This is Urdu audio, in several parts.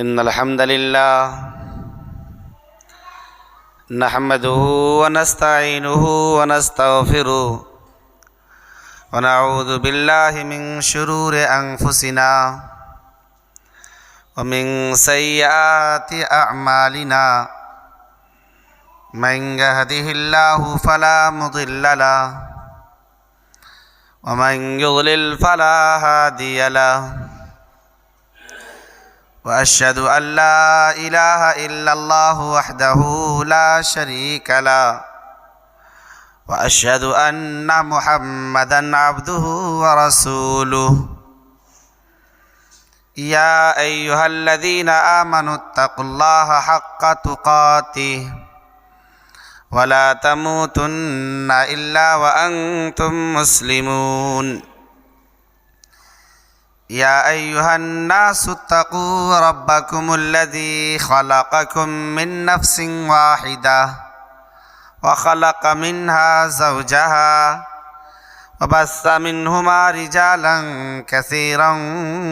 إن الحمد لله نحمده ونستعينه ونستغفره ونعوذ بالله من شرور أنفسنا ومن سيئات أعمالنا من يهده الله فلا مضل له ومن يضلل فلا هادي له وأشهد أن لا إله إلا الله وحده لا شريك له وأشهد أن محمدا عبده ورسوله يا أيها الذين آمنوا اتقوا الله حق تقاته ولا تموتن إلا وأنتم مسلمون يا أيها الناس اتقوا ربكم الذي خلقكم من نفس واحدة وخلق منها زوجها وبث منهما رجالا كثيرا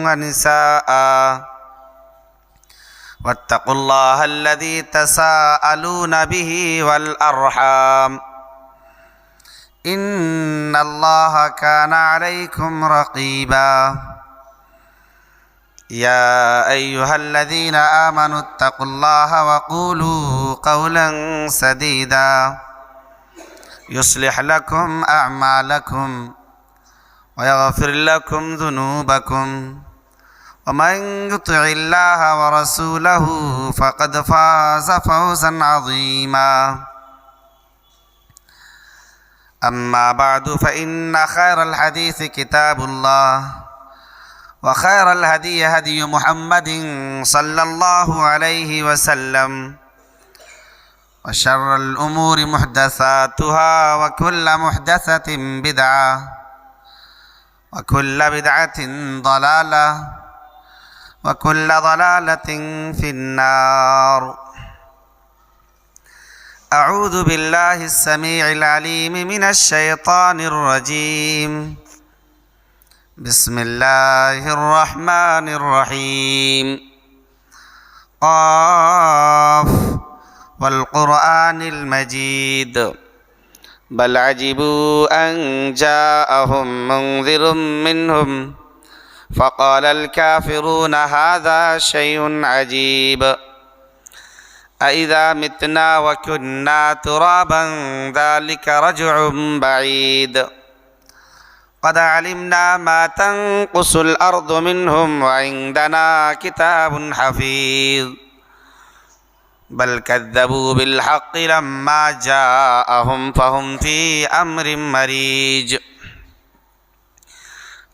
ونساء واتقوا الله الذي تساءلون به والأرحام إن الله كان عليكم رقيبا يا أيها الذين آمنوا اتقوا الله وقولوا قولا سديدا يصلح لكم أعمالكم ويغفر لكم ذنوبكم ومن يطع الله ورسوله فقد فاز فوزا عظيما أما بعد فإن خير الحديث كتاب الله وخير الهدي هدي محمد صلى الله عليه وسلم وشر الأمور محدثاتها وكل محدثة بدعة وكل بدعة ضلالة وكل ضلالة في النار أعوذ بالله السميع العليم من الشيطان الرجيم بسم الله الرحمن الرحيم قاف والقرآن المجيد بل عجبوا أن جاءهم منذر منهم فقال الكافرون هذا شيء عجيب أإذا متنا وكنا ترابا ذلك رجع بعيد قد علمنا ما تنقص الأرض منهم وعندنا كتاب حفيظ بل كذبوا بالحق لما جاءهم فهم في أمر مريج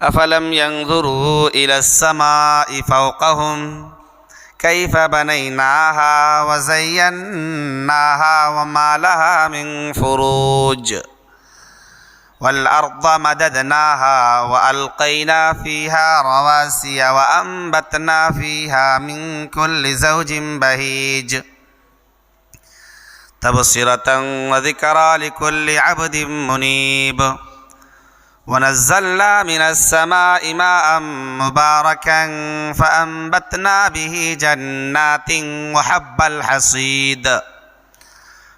أفلم ينظروا إلى السماء فوقهم كيف بنيناها وزيناها وما لها من فروج والأرض مددناها وألقينا فيها رواسي وأنبتنا فيها من كل زوج بهيج تبصرة وذكرى لكل عبد منيب ونزلنا من السماء ماء مباركا فأنبتنا به جنات وحب الحصيد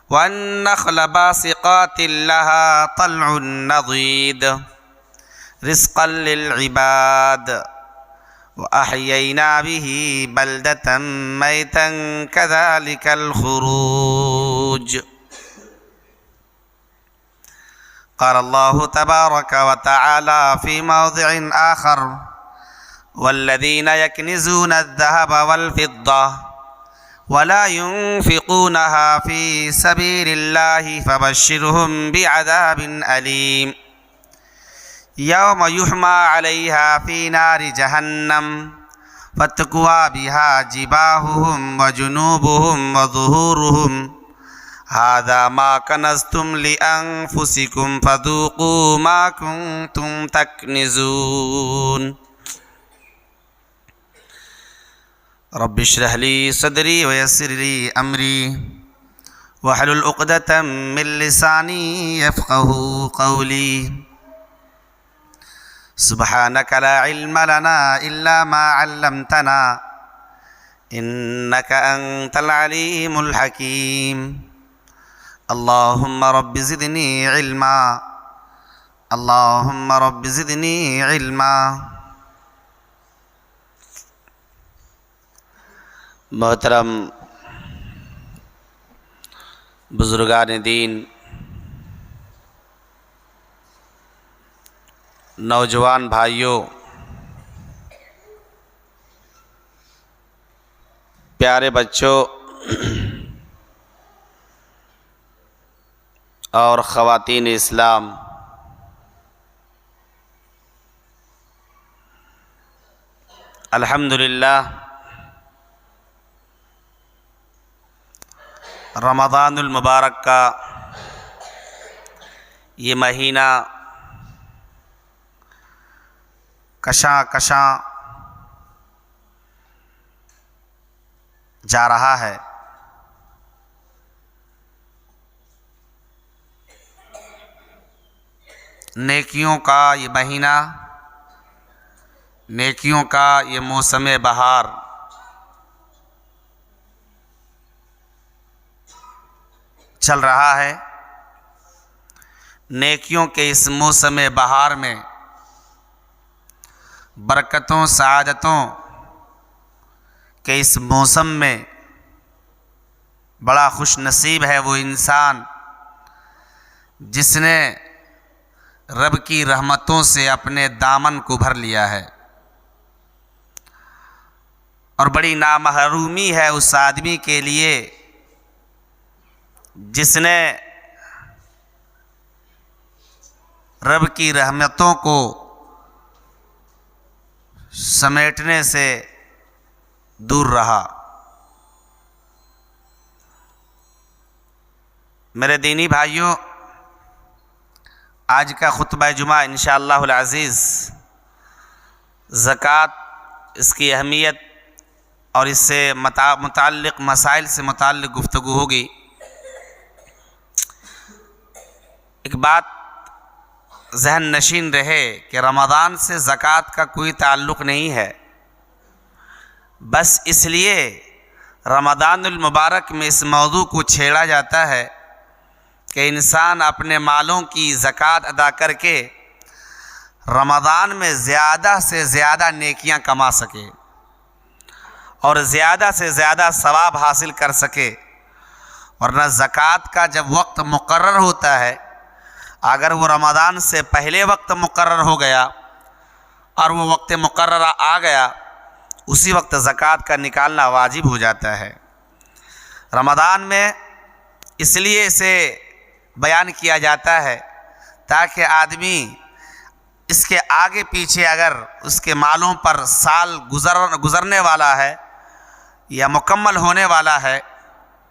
والنخل باسقات لها طلع نضيد رزقا للعباد وأحيينا به بلدة ميتا كذلك الخروج قال الله تبارك وتعالى في موضع آخر والذين يكنزون الذهب والفضة ولا ينفقونها في سبيل الله فبشرهم بعذاب أليم يوم يحمى عليها في نار جهنم فتكوى بها جباههم وجنوبهم وظهورهم هذا ما كنزتم لأنفسكم فذوقوا ما كنتم تكنزون رب اشرح لي صدري ويسر لي أمري واحلل عقدة من لساني يفقه قولي سبحانك لا علم لنا إلا ما علمتنا إنك أنت العليم الحكيم. اللهم رب زدني علما، اللهم رب زدني علما. محترم بزرگان دین، نوجوان بھائیوں، پیارے بچوں اور خواتین اسلام، الحمدللہ رمضان المبارک کا یہ مہینہ کشاں کشاں جا رہا ہے. نیکیوں کا یہ مہینہ، نیکیوں کا یہ موسم بہار چل رہا ہے. نیکیوں کے اس موسم بہار میں برکتوں، سعادتوں کہ اس موسم میں بڑا خوش نصیب ہے وہ انسان جس نے رب کی رحمتوں سے اپنے دامن کو بھر لیا ہے، اور بڑی نامحرومی ہے اس آدمی کے لیے جس نے رب کی رحمتوں کو سمیٹنے سے دور رہا. میرے دینی بھائیوں، آج کا خطبہ جمعہ انشاءاللہ العزیز زکوٰۃ، اس کی اہمیت اور اس سے متعلق مسائل سے متعلق گفتگو ہوگی. ایک بات ذہن نشین رہے کہ رمضان سے زکوٰۃ کا کوئی تعلق نہیں ہے، بس اس لیے رمضان المبارک میں اس موضوع کو چھیڑا جاتا ہے کہ انسان اپنے مالوں کی زکوٰۃ ادا کر کے رمضان میں زیادہ سے زیادہ نیکیاں کما سکے اور زیادہ سے زیادہ ثواب حاصل کر سکے. ورنہ زکوٰۃ کا جب وقت مقرر ہوتا ہے، اگر وہ رمضان سے پہلے وقت مقرر ہو گیا اور وہ وقت مقررہ آ گیا، اسی وقت زکوٰۃ کا نکالنا واجب ہو جاتا ہے. رمضان میں اس لیے اسے بیان کیا جاتا ہے تاکہ آدمی اس کے آگے پیچھے اگر اس کے مالوں پر سال گزرنے والا ہے یا مکمل ہونے والا ہے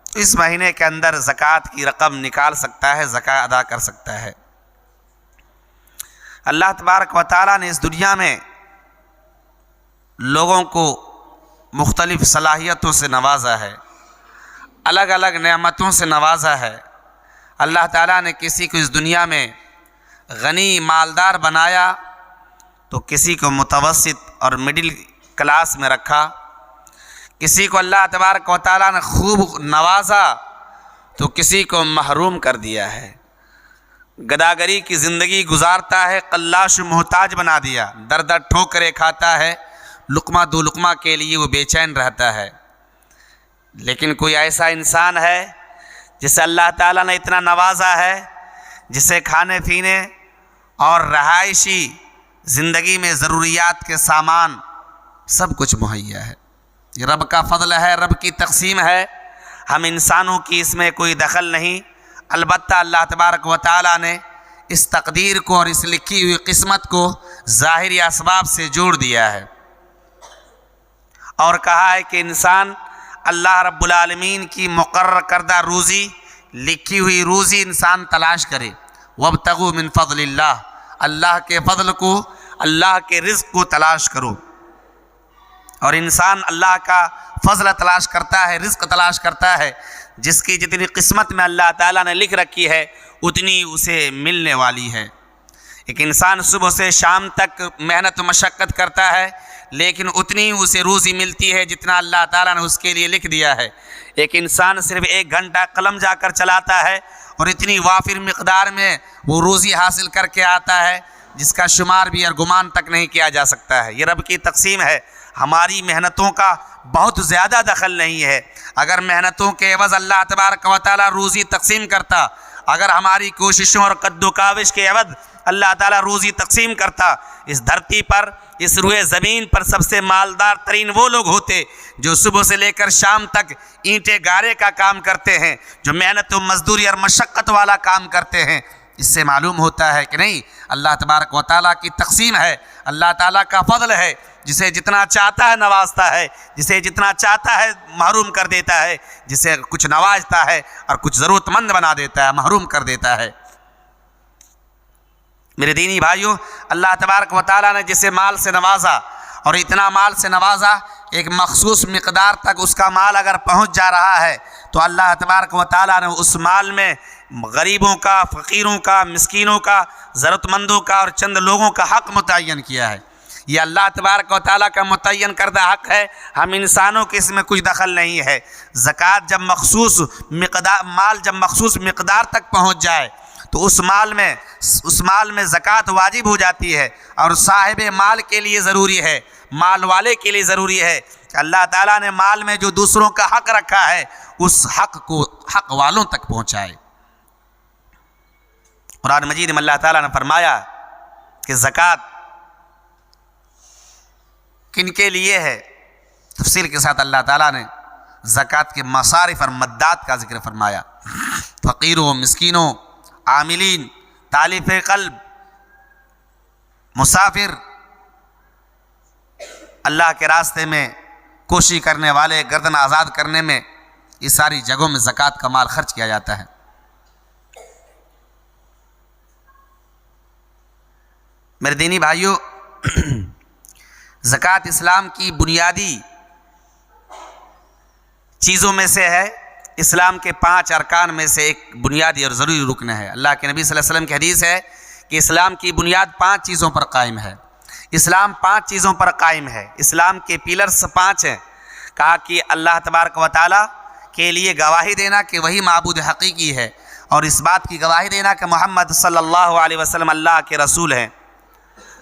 تو اس مہینے کے اندر زکوٰۃ کی رقم نکال سکتا ہے، زکوٰۃ ادا کر سکتا ہے. اللہ تبارک و تعالیٰ نے اس دنیا میں لوگوں کو مختلف صلاحیتوں سے نوازا ہے، الگ الگ نعمتوں سے نوازا ہے. اللہ تعالیٰ نے کسی کو اس دنیا میں غنی مالدار بنایا تو کسی کو متوسط اور مڈل کلاس میں رکھا. کسی کو اللہ تبارک و تعالیٰ نے خوب نوازا تو کسی کو محروم کر دیا ہے. گداگری کی زندگی گزارتا ہے، قلاش محتاج بنا دیا، در در ٹھوکریں کھاتا ہے، لقمہ دو لقمہ کے لیے وہ بے چین رہتا ہے. لیکن کوئی ایسا انسان ہے جسے اللہ تعالیٰ نے اتنا نوازا ہے، جسے کھانے پینے اور رہائشی زندگی میں ضروریات کے سامان سب کچھ مہیا ہے. یہ رب کا فضل ہے، رب کی تقسیم ہے، ہم انسانوں کی اس میں کوئی دخل نہیں. البتہ اللہ تبارک و تعالیٰ نے اس تقدیر کو اور اس لکھی ہوئی قسمت کو ظاہری اسباب سے جوڑ دیا ہے اور کہا ہے کہ انسان اللہ رب العالمین کی مقرر کردہ روزی، لکھی ہوئی روزی انسان تلاش کرے. وابتغوا من فضل اللہ، اللہ کے فضل کو، اللہ کے رزق کو تلاش کرو. اور انسان اللہ کا فضل تلاش کرتا ہے، رزق تلاش کرتا ہے. جس کی جتنی قسمت میں اللہ تعالیٰ نے لکھ رکھی ہے اتنی اسے ملنے والی ہے. ایک انسان صبح سے شام تک محنت و مشقت کرتا ہے لیکن اتنی ہی اسے روزی ملتی ہے جتنا اللہ تعالیٰ نے اس کے لیے لکھ دیا ہے۔ ایک انسان صرف 1 گھنٹہ قلم جا کر چلاتا ہے اور اتنی وافر مقدار میں وہ روزی حاصل کر کے آتا ہے جس کا شمار بھی اور گمان تک نہیں کیا جا سکتا ہے۔ یہ رب کی تقسیم ہے، ہماری محنتوں کا بہت زیادہ دخل نہیں ہے۔ اگر محنتوں کے عوض اللہ تبارک و تعالیٰ روزی تقسیم کرتا، اگر ہماری کوششوں اور قد و کاوش کے عوض اللہ تعالیٰ روزی تقسیم کرتا، اس دھرتی پر، اس روئے زمین پر سب سے مالدار ترین وہ لوگ ہوتے جو صبح سے لے کر شام تک اینٹیں گارے کا کام کرتے ہیں، جو محنت و مزدوری اور مشقت والا کام کرتے ہیں۔ اس سے معلوم ہوتا ہے کہ نہیں، اللہ تبارک و تعالیٰ کی تقسیم ہے، اللہ تعالیٰ کا فضل ہے، جسے جتنا چاہتا ہے نوازتا ہے، جسے جتنا چاہتا ہے محروم کر دیتا ہے، جسے کچھ نوازتا ہے اور کچھ ضرورت مند بنا دیتا ہے، محروم کر دیتا ہے۔ میرے دینی بھائیوں، اللہ تبارک و تعالیٰ نے جسے مال سے نوازا اور اتنا مال سے نوازا، ایک مخصوص مقدار تک اس کا مال اگر پہنچ جا رہا ہے تو اللہ تبارک و تعالیٰ نے اس مال میں غریبوں کا، فقیروں کا، مسکینوں کا، ضرورت مندوں کا اور چند لوگوں کا حق متعین کیا ہے۔ یہ اللہ تبارک و تعالیٰ کا متعین کردہ حق ہے، ہم انسانوں کے اس میں کچھ دخل نہیں ہے۔ زکوٰۃ جب مال جب مخصوص مقدار تک پہنچ جائے تو اس مال میں زکوٰۃ واجب ہو جاتی ہے، اور صاحب مال کے لیے ضروری ہے، مال والے کے لیے ضروری ہے کہ اللہ تعالیٰ نے مال میں جو دوسروں کا حق رکھا ہے اس حق کو حق والوں تک پہنچائے۔ قرآن مجید میں اللہ تعالیٰ نے فرمایا کہ زکوٰۃ کن کے لیے ہے، تفصیل کے ساتھ اللہ تعالیٰ نے زکوٰۃ کے مصارف اور مدات کا ذکر فرمایا۔ فقیروں، مسکینوں، عاملین، تالف قلب، مسافر، اللہ کے راستے میں کوشش کرنے والے، گردن آزاد کرنے میں، یہ ساری جگہوں میں زکوٰۃ کا مال خرچ کیا جاتا ہے۔ میرے دینی بھائیوں، زکوٰۃ اسلام کی بنیادی چیزوں میں سے ہے، اسلام کے 5 ارکان میں سے ایک بنیادی اور ضروری رکن ہے۔ اللہ کے نبی صلی اللہ علیہ وسلم کی حدیث ہے کہ اسلام کی بنیاد 5 چیزوں پر قائم ہے۔ اسلام 5 چیزوں پر قائم ہے، اسلام کے پیلرز 5 ہیں۔ کہا کہ اللہ تبارک و تعالیٰ کے لیے گواہی دینا کہ وہی معبود حقیقی ہے، اور اس بات کی گواہی دینا کہ محمد صلی اللہ علیہ وسلم اللہ کے رسول ہیں۔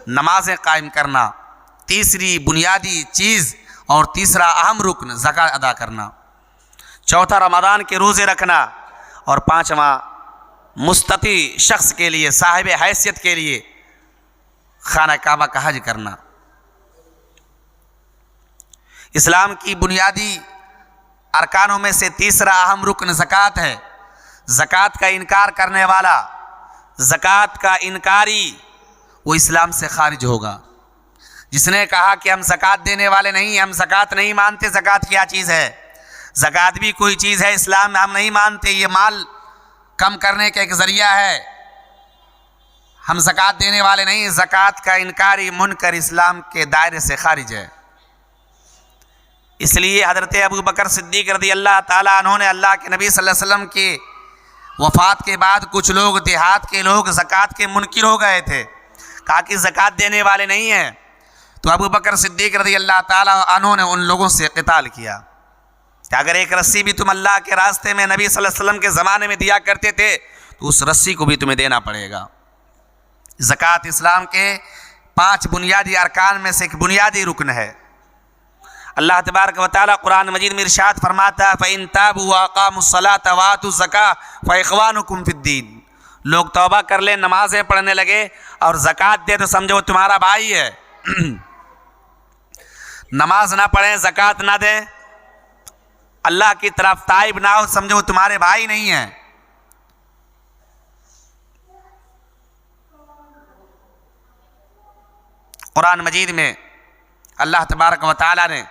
نمازیں قائم کرنا، تیسری بنیادی چیز اور تیسرا اہم رکن زکوٰۃ ادا کرنا۔ چوتھا رمضان کے روزے رکھنا، اور 5واں مستطیع شخص کے لیے، صاحب حیثیت کے لیے خانہ کعبہ کا حج کرنا۔ اسلام کی بنیادی ارکانوں میں سے تیسرا اہم رکن زکوٰۃ ہے۔ زکوٰۃ کا انکار کرنے والا، زکوٰۃ کا انکاری، وہ اسلام سے خارج ہوگا۔ جس نے کہا کہ ہم زکوٰۃ دینے والے نہیں، ہم زکوٰۃ نہیں مانتے، زکوٰۃ کیا چیز ہے؟ زکوٰۃ بھی کوئی چیز ہے اسلام میں، ہم نہیں مانتے، یہ مال کم کرنے کا ایک ذریعہ ہے، ہم زکوٰۃ دینے والے نہیں۔ زکوٰۃ کا انکاری منکر اسلام کے دائرے سے خارج ہے۔ اس لیے حضرت ابو بکر صدیق رضی اللہ تعالیٰ عنہ نے اللہ کے نبی صلی اللہ علیہ وسلم کی وفات کے بعد کچھ لوگ، دیہات کے لوگ زکوٰۃ کے منکر ہو گئے تھے، کہا کہ زکوٰۃ دینے والے نہیں ہیں، تو ابو بکر صدیق رضی اللہ تعالیٰ عنہ نے ان لوگوں سے قتال کیا کہ اگر ایک رسی بھی تم اللہ کے راستے میں نبی صلی اللہ علیہ وسلم کے زمانے میں دیا کرتے تھے تو اس رسی کو بھی تمہیں دینا پڑے گا۔ زکوٰۃ اسلام کے 5 بنیادی ارکان میں سے ایک بنیادی رکن ہے۔ اللہ تبارک و تعالیٰ قرآن مجید میں ارشاد فرماتا ہے فَإِن تَابُوا وَأَقَامُوا الصَّلَاةَ وَآتُوا الزَّكَاةَ فَإِخْوَانُكُمْ فِي الدِّينِ۔ لوگ توبہ کر لیں، نمازیں پڑھنے لگے اور زکوٰۃ دے تو سمجھو وہ تمہارا بھائی ہے، نماز نہ پڑھیں، زکوٰۃ نہ دیں، اللہ کی طرف تائب نہ ہو، سمجھو وہ تمہارے بھائی نہیں ہیں۔ قرآن مجید میں اللہ تبارک و تعالیٰ نے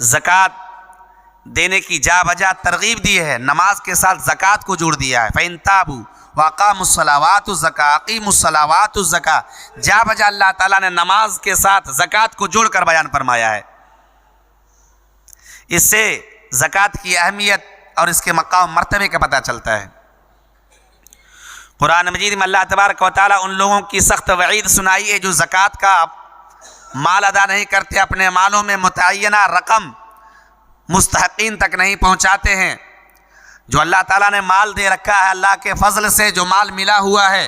زکوٰۃ دینے کی جا بجا ترغیب دی ہے، نماز کے ساتھ زکوٰۃ کو جوڑ دیا ہے۔ فَإِن تَابُوا وَأَقَامُوا الصَّلَاةَ وَآتُوا الزَّكَاةَ أَقِيمُوا الصَّلَاةَ وَآتُوا الزَّكَاةَ، جا بجا اللہ تعالیٰ نے نماز کے ساتھ زکوٰۃ کو جوڑ کر بیان فرمایا ہے۔ اس سے زکوٰۃ کی اہمیت اور اس کے مقام مرتبے کا پتہ چلتا ہے۔ قرآن مجید میں اللہ تبارک و تعالیٰ ان لوگوں کی سخت وعید سنائی ہے جو زکوٰۃ کا مال ادا نہیں کرتے، اپنے مالوں میں متعینہ رقم مستحقین تک نہیں پہنچاتے ہیں۔ جو اللہ تعالیٰ نے مال دے رکھا ہے، اللہ کے فضل سے جو مال ملا ہوا ہے،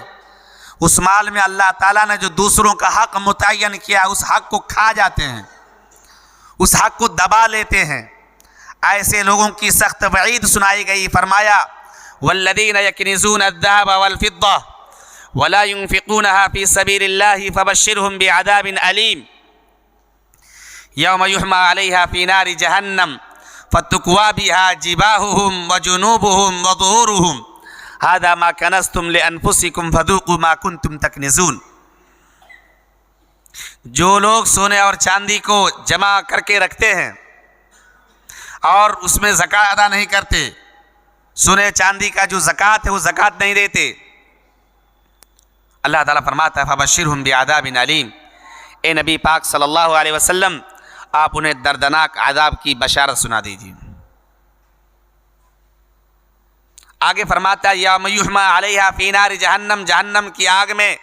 اس مال میں اللہ تعالیٰ نے جو دوسروں کا حق متعین کیا ہے، اس حق کو کھا جاتے ہیں، اس حق کو دبا لیتے ہیں۔ ایسے لوگوں کی سخت وعید سنائی گئی، فرمایا والذین یکنزون الذهب والفضة ولا ينفقونها في سبيل الله فبشرهم بعذاب أليم يوم يحمى عليها في نار جهنم فتكوى بها جباههم وجنوبهم وظهورهم هذا ما كنزتم لأنفسكم فذوقوا ما كنتم تكنزون۔ جو لوگ سونے اور چاندی کو جمع کر کے رکھتے ہیں اور اس میں زکوٰۃ ادا نہیں کرتے، سونے چاندی کا جو زکوٰۃ ہے وہ زکوٰۃ نہیں دیتے، اللہ تعالیٰ فرماتا ہے فبشرہم بعذاب علیم، اے نبی پاک صلی اللہ علیہ وسلم آپ انہیں دردناک عذاب کی بشارت سنا دیجیے۔ آگے فرماتا ہے یوم یحمى علیہا فی نار جہنم، جہنم کی آگ میں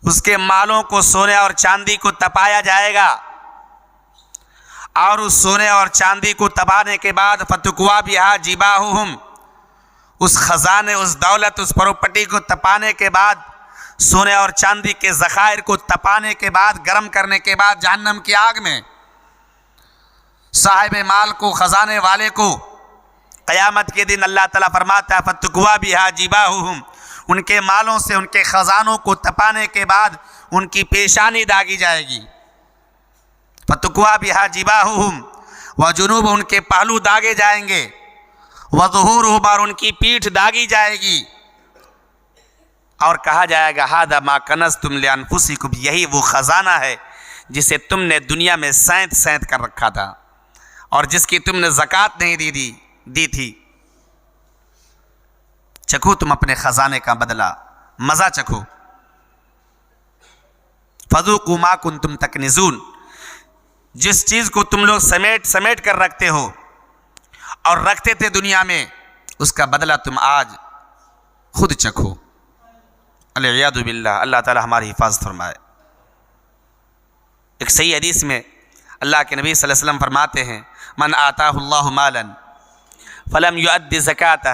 اس کے مالوں کو سونے اور چاندی کو تپایا جائے گا، اور اس سونے اور چاندی کو تپانے کے بعد فتکوا بہا جباہہم، اس خزانے، اس دولت، اس پراپرٹی کو تپانے کے بعد، سونے اور چاندی کے ذخائر کو تپانے کے بعد، گرم کرنے کے بعد جہنم کی آگ میں صاحب مال کو، خزانے والے کو قیامت کے دن اللہ تعالیٰ فرماتا ہے فتکوا بہا جباہہم، ان کے مالوں سے، ان کے خزانوں کو تپانے کے بعد ان کی پیشانی داغی جائے گی، فتکوا بہا جباہہم وجنوب، ان کے پہلو داغے جائیں گے، وظہورہم، اور ان کی پیٹھ داغی جائے گی، اور کہا جائے گا ھذا ما کنزتم لانفسکم، یہی وہ خزانہ ہے جسے تم نے دنیا میں سینت سینت کر رکھا تھا اور جس کی تم نے زکوٰۃ نہیں دی تھی، چکھو تم اپنے خزانے کا بدلہ، مزہ چکھو، فذوقوا ما کنتم تکنزون، جس چیز کو تم لوگ سمیٹ کر رکھتے ہو اور رکھتے تھے دنیا میں، اس کا بدلہ تم آج خود چکھو۔ العیاذ باللہ، اللہ تعالی ہماری حفاظت فرمائے۔ ایک صحیح حدیث میں اللہ کے نبی صلی اللہ علیہ وسلم فرماتے ہیں من آتاہ اللہ مالا فلم یؤد زکاتہ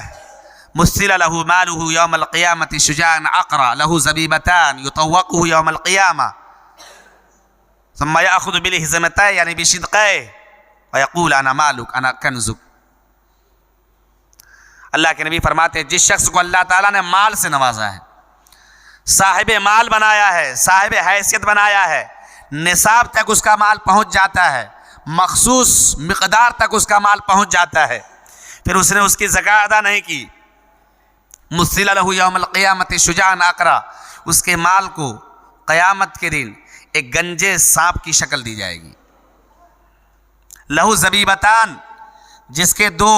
مثل له ماله یوم القیامة شجاعا عقرا له زبیبتان یطوقه یوم القیامة ثم یأخذ بالحزمتین یعنی بشدقیہ ویقول انا مالک انا کنزک۔ اللہ کے نبی فرماتے ہیں جس شخص کو اللہ تعالیٰ نے مال سے نوازا ہے، صاحب مال بنایا ہے، صاحب حیثیت بنایا ہے، نصاب تک اس کا مال پہنچ جاتا ہے، مخصوص مقدار تک اس کا مال پہنچ جاتا ہے، پھر اس نے اس کی زکوٰۃ ادا نہیں کی، مثل له یوم القیامة شجاعا عقرا، اس کے مال کو قیامت کے دن ایک گنجے سانپ کی شکل دی جائے گی، لہو زبیبتان، جس کے دو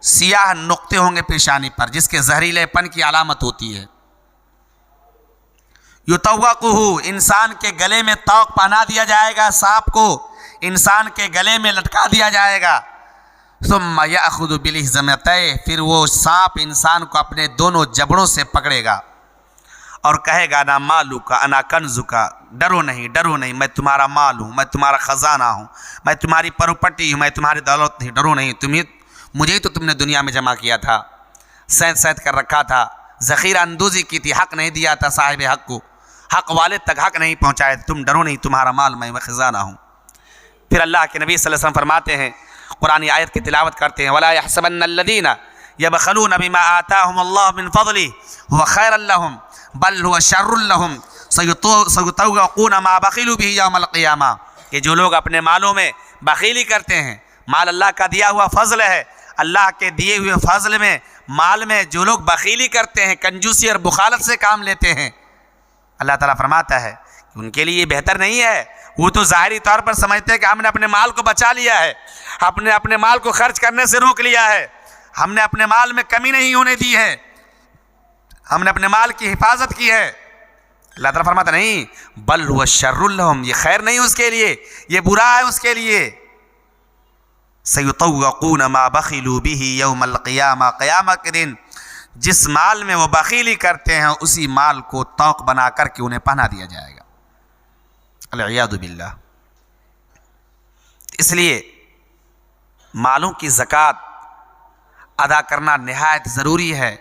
سیاہ نقطے ہوں گے پیشانی پر، جس کے زہریلے پن کی علامت ہوتی ہے، یطوقہ، انسان کے گلے میں طوق پہنا دیا جائے گا، سانپ کو انسان کے گلے میں لٹکا دیا جائے گا، ثم یأخذ بالحزمتین، پھر وہ سانپ انسان کو اپنے دونوں جبڑوں سے پکڑے گا اور کہے گا انا مالک انا کنزک، ڈرو نہیں، میں تمہارا مال ہوں، میں تمہارا خزانہ ہوں، میں تمہاری پراپرٹی ہوں، میں تمہاری دولت نہیں، ڈرو نہیں، مجھے ہی تو تم نے دنیا میں جمع کیا تھا، سینت کر رکھا تھا، ذخیرہ اندوزی کی تھی، حق نہیں دیا تھا صاحب حق کو، حق والد تک حق نہیں پہنچائے، تم ڈرو نہیں، تمہارا مال میں خزانہ ہوں۔ پھر اللہ کے نبی صلی اللہ علیہ وسلم فرماتے ہیں، قرآن آیت کی تلاوت کرتے ہیں وَلَا يَحْسَبَنَّ الَّذِينَ يَبْخَلُونَ بِمَا آتَاهُمُ اللَّهُ مِنْ فَضْلِهِ هُوَ خَيْرًا لَهُمْ بَلْ هُوَ شَرٌّ لَهُمْ سَيُطَوَّقُونَ مَا بَخِلُوا بِهِ يَوْمَ الْقِيَامَةِ، کہ جو لوگ اپنے مالوں میں بخیلی کرتے ہیں، مال اللہ کا دیا ہوا فضل ہے، اللہ کے دیے ہوئے فضل میں، مال میں جو لوگ بخیلی کرتے ہیں، کنجوسی اور بخالت سے کام لیتے ہیں، اللہ تعالیٰ فرماتا ہے کہ ان کے لیے یہ بہتر نہیں ہے، وہ تو ظاہری طور پر سمجھتے ہیں کہ ہم نے اپنے مال کو بچا لیا ہے، ہم نے اپنے مال کو خرچ کرنے سے روک لیا ہے، ہم نے اپنے مال میں کمی نہیں ہونے دی ہے، ہم نے اپنے مال کی حفاظت کی ہے۔ اللہ تعالیٰ فرماتا نہیں، بل هو شر لهم، یہ خیر نہیں اس کے لیے، یہ برا ہے اس کے لیے۔ سیطوقون ما بخلوا به یوم القیامہ، قیامت کے دن جس مال میں وہ بخیلی کرتے ہیں اسی مال کو طوق بنا کر کے انہیں پہنا دیا جائے گا۔ العیاذ باللہ۔ اس لیے مالوں کی زکوٰۃ ادا کرنا نہایت ضروری ہے،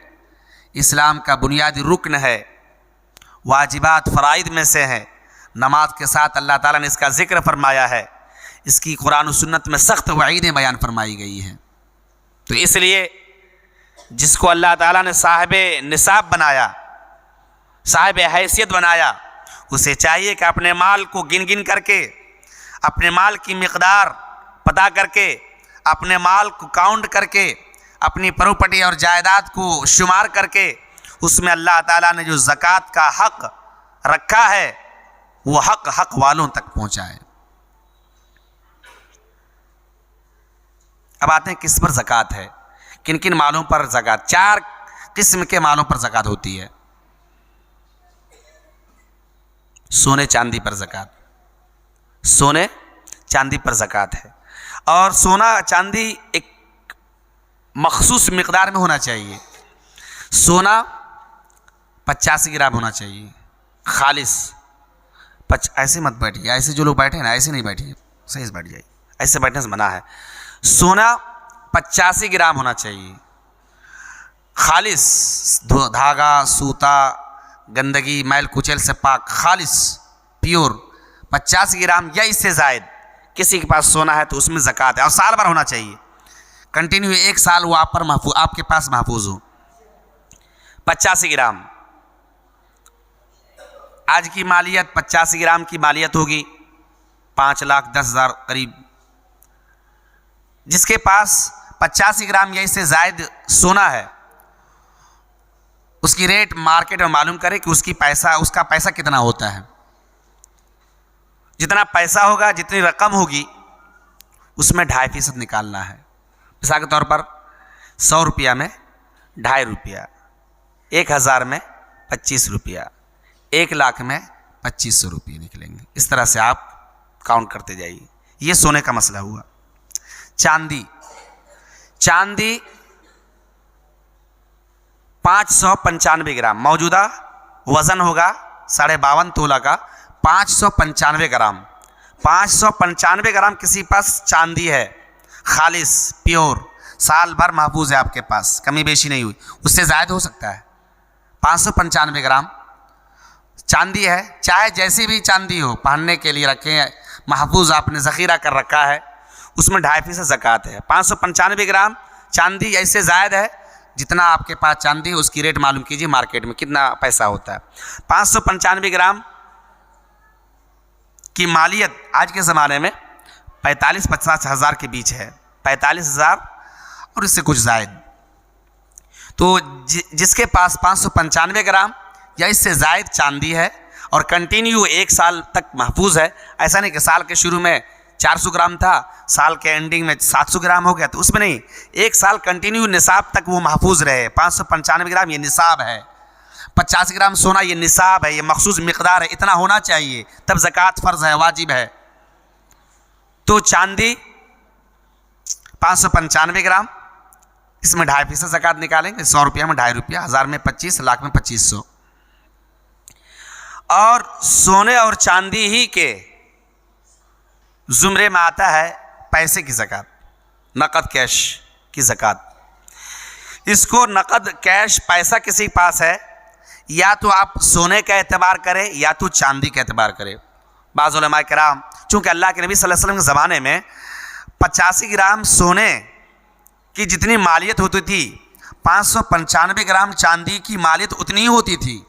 اسلام کا بنیادی رکن ہے، واجبات فرائض میں سے ہے۔ نماز کے ساتھ اللہ تعالیٰ نے اس کا ذکر فرمایا ہے، اس کی قرآن و سنت میں سخت وعیدیں بیان فرمائی گئی ہیں۔ تو اس لیے جس کو اللہ تعالیٰ نے صاحب نصاب بنایا، صاحب حیثیت بنایا، اسے چاہیے کہ اپنے مال کو گن گن کر کے، اپنے مال کی مقدار پتہ کر کے، اپنے مال کو کاؤنٹ کر کے، اپنی پراپرٹی اور جائیداد کو شمار کر کے، اس میں اللہ تعالیٰ نے جو زکوٰۃ کا حق رکھا ہے وہ حق والوں تک پہنچائے۔ اب آتے ہیں کس پر زکوٰۃ ہے، کن کن مالوں پر زکوٰۃ؟ 4 قسم کے مالوں پر زکوٰۃ ہوتی ہے۔ سونے چاندی پر زکوٰۃ، سونے چاندی پر زکوٰۃ ہے، اور سونا چاندی ایک مخصوص مقدار میں ہونا چاہیے۔ سونا 85 گرام ہونا چاہیے خالص۔ ایسے مت بیٹھیے، ایسے جو لوگ بیٹھے ہیں نا ایسے نہیں بیٹھیے، صحیح سے بیٹھ جائیے، ایسے بیٹھنے سے منع ہے۔ سونا 85 گرام ہونا چاہیے خالص، دھاگا سوتا گندگی میل کچیل سے پاک، خالص پیور 85 گرام یا اس سے زائد کسی کے پاس سونا ہے تو اس میں زکوٰۃ ہے، اور سال بھر ہونا چاہیے، کنٹینیو 1 سال وہ آپ کے پاس محفوظ ہو۔ 85 گرام آج کی مالیت، 85 گرام کی مالیت ہوگی 5,10,000 قریب۔ جس کے پاس 85 گرام یا اس سے زائد سونا ہے، اس کی ریٹ مارکیٹ میں معلوم کرے کہ اس کا پیسہ کتنا ہوتا ہے۔ جتنا پیسہ ہوگا، جتنی رقم ہوگی، اس میں 2.5% نکالنا ہے۔ مثال کے طور پر 100 روپیہ میں 2.5 روپیہ، 1000 میں 25 روپیہ، 1 لاکھ میں 2500 روپیہ نکلیں گے۔ اس طرح سے آپ کاؤنٹ کرتے جائیے۔ یہ سونے کا مسئلہ ہوا۔ چاندی 595 گرام موجودہ وزن ہوگا 52.5 تولہ کا، 595 گرام 595 گرام کسی پاس چاندی ہے خالص پیور، سال بھر محفوظ ہے، آپ کے پاس کمی بیشی نہیں ہوئی، اس سے زائد ہو سکتا ہے۔ 595 گرام چاندی ہے، چاہے جیسی بھی چاندی ہو، پہننے کے لیے رکھیں، محفوظ آپ نے ذخیرہ کر رکھا ہے، اس میں 2.5% زکوٰۃ ہے۔ 595 گرام چاندی یا اس سے زائد ہے، جتنا آپ کے پاس چاندی ہے اس کی ریٹ معلوم کیجیے مارکیٹ میں کتنا پیسہ ہوتا ہے۔ 595 گرام کی مالیت آج کے زمانے میں 45-50 ہزار کے بیچ ہے، 45,000 اور اس سے کچھ زائد۔ تو جس کے پاس 595 گرام یا اس سے زائد چاندی ہے اور کنٹینیو 1 سال تک محفوظ ہے، ایسا نہیں کہ سال کے شروع میں 400 گرام تھا، سال کے اینڈنگ میں 700 گرام ہو گیا، تو اس میں نہیں، 1 سال کنٹینیو نصاب تک وہ محفوظ رہے۔ 595 گرام یہ نصاب ہے، 50 گرام سونا یہ نصاب ہے، یہ مخصوص مقدار ہے، اتنا ہونا چاہیے، تب زکوٰۃ فرض ہے، واجب ہے۔ تو چاندی 595 گرام، اس میں 2.5% زکوٰۃ نکالیں گے، 100 روپیہ میں 2.5 روپیہ، 1000 میں 25، لاکھ میں 2500۔ اور سونے اور چاندی ہی کے زمرے میں آتا ہے پیسے کی زکوٰۃ، نقد کیش کی زکوٰۃ۔ اس کو نقد کیش پیسہ کسی پاس ہے، یا تو آپ سونے کا اعتبار کریں یا تو چاندی کا اعتبار کریں۔ بعض علماء کرام چونکہ اللہ کے نبی صلی اللہ علیہ وسلم کے زمانے میں 85 گرام سونے کی جتنی مالیت ہوتی تھی، 595 گرام چاندی کی مالیت اتنی ہی ہوتی تھی،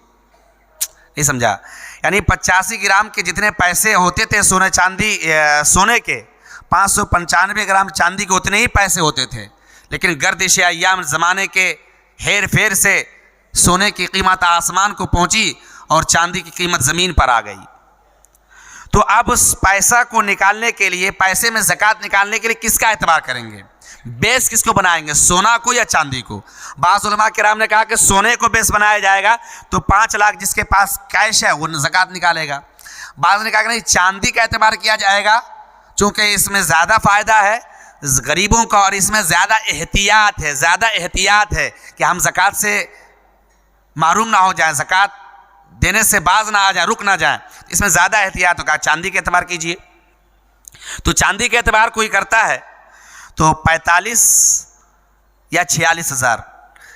نہیں سمجھا؟ یعنی 85 گرام کے جتنے پیسے ہوتے تھے سونے کے، 595 گرام چاندی کے اتنے ہی پیسے ہوتے تھے، لیکن گردش ایام زمانے کے ہیر پھیر سے سونے کی قیمت آسمان کو پہنچی اور چاندی کی قیمت زمین پر آ گئی۔ تو اب اس پیسہ کو نکالنے کے لیے، پیسے میں زکوٰۃ نکالنے کے لیے کس کا اعتبار کریں گے؟ بیس کس کو بنائیں گے، سونا کو یا چاندی کو؟ بعض علماء کرام نے کہا کہ سونے کو بیس بنایا جائے گا، تو 5 لاکھ جس کے پاس کیش ہے وہ زکوٰۃ نکالے گا۔ بعض نے کہا کہ نہیں، چاندی کا اعتبار کیا جائے گا، چونکہ اس میں زیادہ فائدہ ہے غریبوں کا، اور اس میں زیادہ احتیاط ہے کہ ہم زکوٰۃ سے محروم نہ ہو جائیں، زکوٰۃ دینے سے باز نہ آ جائیں، رک نہ جائیں، اس میں زیادہ احتیاط ہوگا۔ چاندی کے اعتبار کیجئے تو چاندی کے اعتبار کوئی کرتا ہے تو 45 یا 46 ہزار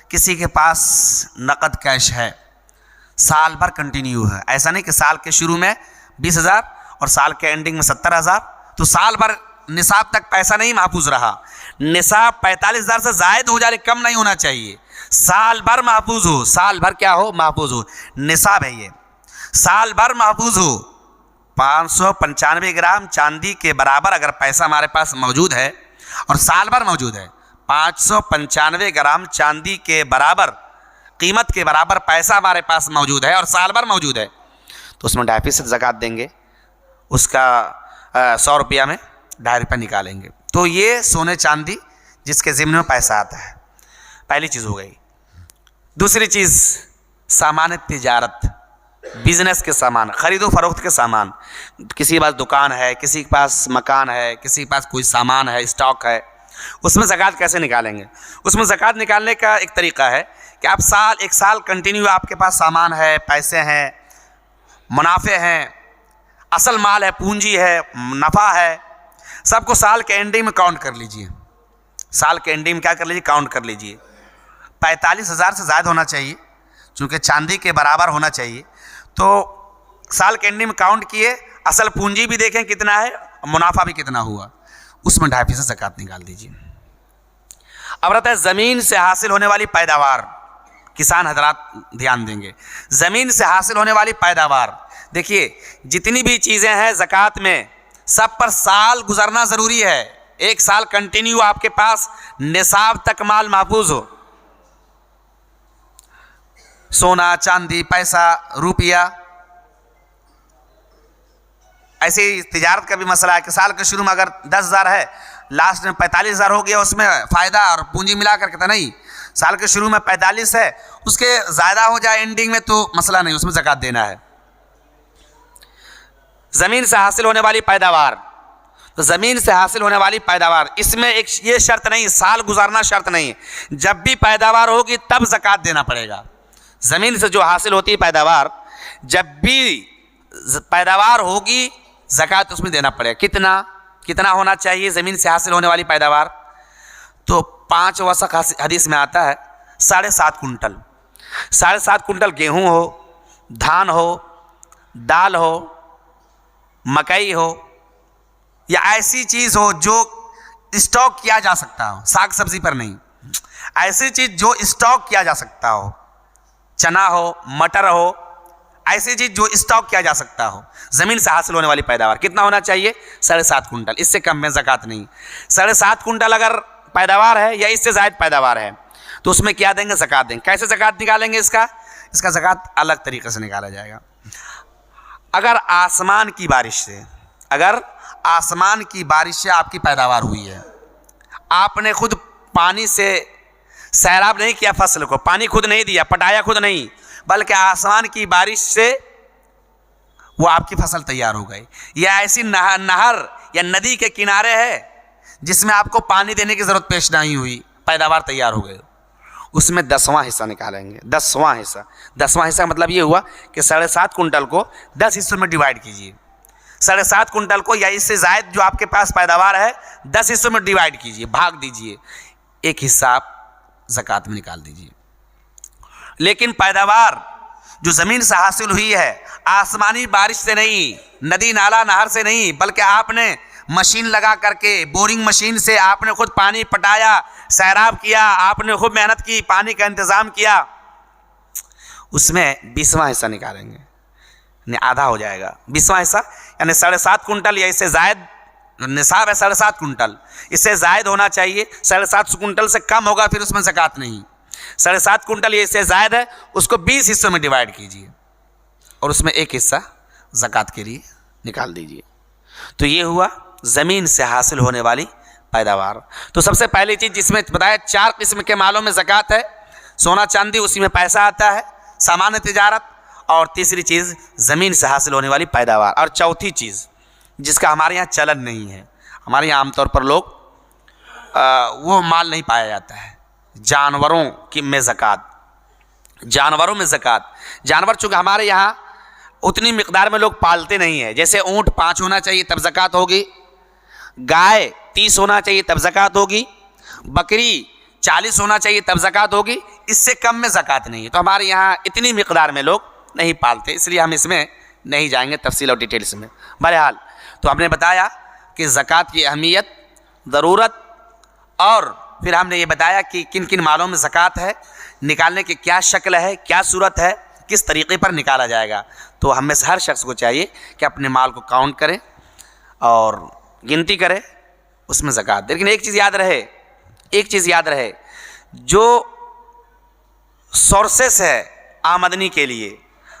کسی کے پاس نقد کیش ہے، سال بھر کنٹینیو ہے، ایسا نہیں کہ سال کے شروع میں 20 ہزار اور سال کے اینڈنگ میں 70 ہزار، تو سال بھر نصاب تک پیسہ نہیں محفوظ رہا، نصاب 45 ہزار سے زائد ہو جائے، کم نہیں ہونا چاہیے، سال بھر محفوظ ہو، سال بھر کیا ہو؟ محفوظ ہو، نصاب ہے یہ، سال بھر محفوظ ہو۔ 595 گرام چاندی کے برابر اگر پیسہ ہمارے پاس موجود ہے اور سال بھر موجود ہے، 595 گرام چاندی کے برابر، قیمت کے برابر پیسہ ہمارے پاس موجود ہے اور سال بھر موجود ہے، تو اس میں 2.5% زکوٰۃ دیں گے، اس کا 100 روپیہ میں 2.5 روپیہ نکالیں گے۔ تو یہ سونے چاندی جس کے ضمن میں پیسہ آتا ہے، پہلی چیز ہو گئی۔ دوسری چیز سامان تجارت، بزنس کے سامان، خرید و فروخت کے سامان، کسی کے پاس دکان ہے، کسی کے پاس مکان ہے، کسی کے پاس کوئی سامان ہے، اسٹاک ہے، اس میں زکوٰۃ کیسے نکالیں گے؟ اس میں زکوٰۃ نکالنے کا ایک طریقہ ہے کہ آپ ایک سال کنٹینیو آپ کے پاس سامان ہے، پیسے ہیں، منافع ہیں، اصل مال ہے، پونجی ہے، نفع ہے، سب کو سال کے اینڈنگ میں کاؤنٹ کر لیجئے، سال کے اینڈنگ میں کیا کر لیجئے؟ کاؤنٹ کر لیجئے۔ 45 ہزار سے زائد ہونا چاہیے، چونکہ چاندی کے برابر ہونا چاہیے، تو سال کے اینڈنگ میں کاؤنٹ کیے، اصل پونجی بھی دیکھیں کتنا ہے، منافع بھی کتنا ہوا، اس میں 2.5% زکوٰۃ نکال دیجیے۔ اب رہتا ہے زمین سے حاصل ہونے والی پیداوار، کسان حضرات دھیان دیں گے، زمین سے حاصل ہونے والی پیداوار، دیکھیے جتنی بھی چیزیں ہیں زکوٰۃ میں سب پر سال گزرنا ضروری ہے، ایک سال کنٹینیو آپ کے پاس نصاب تک مال محفوظ ہو، سونا، چاندی، پیسہ، روپیہ۔ ایسے ہی تجارت کا بھی مسئلہ ہے کہ سال کے شروع میں اگر 10,000 ہے، لاسٹ میں 45 ہزار ہو گیا، اس میں فائدہ اور پونجی ملا کر کے نہیں، سال کے شروع میں 45 ہے، اس کے زیادہ ہو جائے اینڈنگ میں تو مسئلہ نہیں، اس میں زکوٰۃ دینا ہے۔ زمین سے حاصل ہونے والی پیداوار، تو زمین سے حاصل ہونے والی پیداوار، اس میں ایک یہ شرط نہیں، سال گزارنا شرط نہیں، جب بھی پیداوار ہوگی تب زکوٰۃ دینا پڑے گا۔ زمین سے جو حاصل ہوتی ہے پیداوار، جب بھی پیداوار ہوگی زکوٰۃ اس میں دینا پڑے گا۔ کتنا ہونا چاہیے زمین سے حاصل ہونے والی پیداوار؟ تو 5 وسق حدیث میں آتا ہے 7.5 کنٹل، 7.5 کنٹل گیہوں ہو، دھان ہو، دال ہو، مکئی ہو، یا ایسی چیز ہو جو اسٹاک کیا جا سکتا ہو، ساگ سبزی پر نہیں، ایسی چیز جو اسٹاک کیا جا سکتا ہو، چنا ہو، مٹر ہو، ایسی چیز جو اسٹاک کیا جا سکتا ہو، زمین سے حاصل ہونے والی پیداوار کتنا ہونا چاہیے؟ 7.5 کنٹل، اس سے کم میں زکوٰۃ نہیں۔ 7.5 کنٹل اگر پیداوار ہے یا اس سے زائد پیداوار ہے تو اس میں کیا دیں گے؟ زکوٰۃ دیں گے۔ کیسے زکوٰۃ نکالیں گے؟ اس کا زکوٰۃ الگ طریقے سے نکالا جائے گا۔ اگر آسمان کی بارش سے آپ کی پیداوار ہوئی ہے، آپ نے خود پانی سے سیراب نہیں کیا، فصل کو پانی خود نہیں دیا، پٹایا خود نہیں، بلکہ آسمان کی بارش سے وہ آپ کی فصل تیار ہو گئی، یا ایسی نہر یا ندی کے کنارے ہے جس میں آپ کو پانی دینے کی ضرورت پیش نہیں ہوئی، پیداوار تیار ہو گئی، اس میں 10واں حصہ نکالیں گے۔ 10واں حصہ کا مطلب یہ ہوا کہ 7.5 کنٹل کو 10 حصوں میں ڈیوائیڈ کیجیے، 7.5 کنٹل کو یا اس سے زائد جو آپ کے پاس پیداوار ہے 10 حصوں میں ڈیوائیڈ کیجیے، بھاگ دیجیے، ایک حصہ آپ زکوٰۃ میں نکال دیجیے۔ لیکن پیداوار جو زمین سے حاصل ہوئی ہے، آسمانی بارش سے نہیں، ندی نالا نہر سے نہیں، بلکہ آپ نے مشین لگا کر کے، بورنگ مشین سے آپ نے خود پانی پٹایا، سیراب کیا، آپ نے خود محنت کی، پانی کا انتظام کیا، اس میں 20واں حصہ نکالیں گے، یعنی آدھا ہو جائے گا۔ 20واں حصہ یعنی 7.5 کنٹل یا اس سے زائد، نصاب ہے 7.5 کنٹل، اس سے زائد ہونا چاہیے، 7.5 کنٹل سے کم ہوگا پھر اس میں زکوٰۃ نہیں۔ 7.5 کنٹل یہ اس سے زائد ہے، اس کو 20 حصوں میں ڈیوائیڈ کیجیے اور اس میں ایک حصہ زکوٰۃ کے لیے نکال دیجیے۔ تو یہ ہوا زمین سے حاصل ہونے والی پیداوار۔ تو سب سے پہلی چیز جس میں بتایا 4 قسم کے مالوں میں زکوٰۃ ہے، سونا چاندی اسی میں پیسہ آتا ہے، سامان تجارت، اور تیسری چیز زمین سے حاصل ہونے والی پیداوار، اور چوتھی چیز جس کا ہمارے یہاں چلن نہیں ہے، ہمارے یہاں عام طور پر لوگ وہ مال نہیں پایا جاتا ہے، جانوروں کی میں زکوٰۃ، جانوروں میں زکوٰۃ. جانور چونکہ ہمارے یہاں اتنی مقدار میں لوگ پالتے نہیں ہیں. جیسے اونٹ 5 ہونا چاہیے تب زکوٰۃ ہوگی, گائے 30 ہونا چاہیے تب زکوٰۃ ہوگی, بکری 40 ہونا چاہیے تب زکوٰۃ ہوگی, اس سے کم میں زکوٰۃ نہیں ہے. تو ہمارے یہاں اتنی مقدار میں لوگ نہیں پالتے, اس لیے ہم اس میں نہیں جائیں گے تفصیل اور ڈیٹیلس میں. بہرحال تو ہم نے بتایا کہ زکوٰۃ کی اہمیت, ضرورت, اور پھر ہم نے یہ بتایا کہ کن کن مالوں میں زکوٰۃ ہے, نکالنے کی کیا شکل ہے, کیا صورت ہے, کس طریقے پر نکالا جائے گا. تو ہم میں سے ہر شخص کو چاہیے کہ اپنے مال کو کاؤنٹ کرے اور گنتی کرے, اس میں زکوٰۃ. لیکن ایک چیز یاد رہے, جو سورسز ہے آمدنی کے لیے,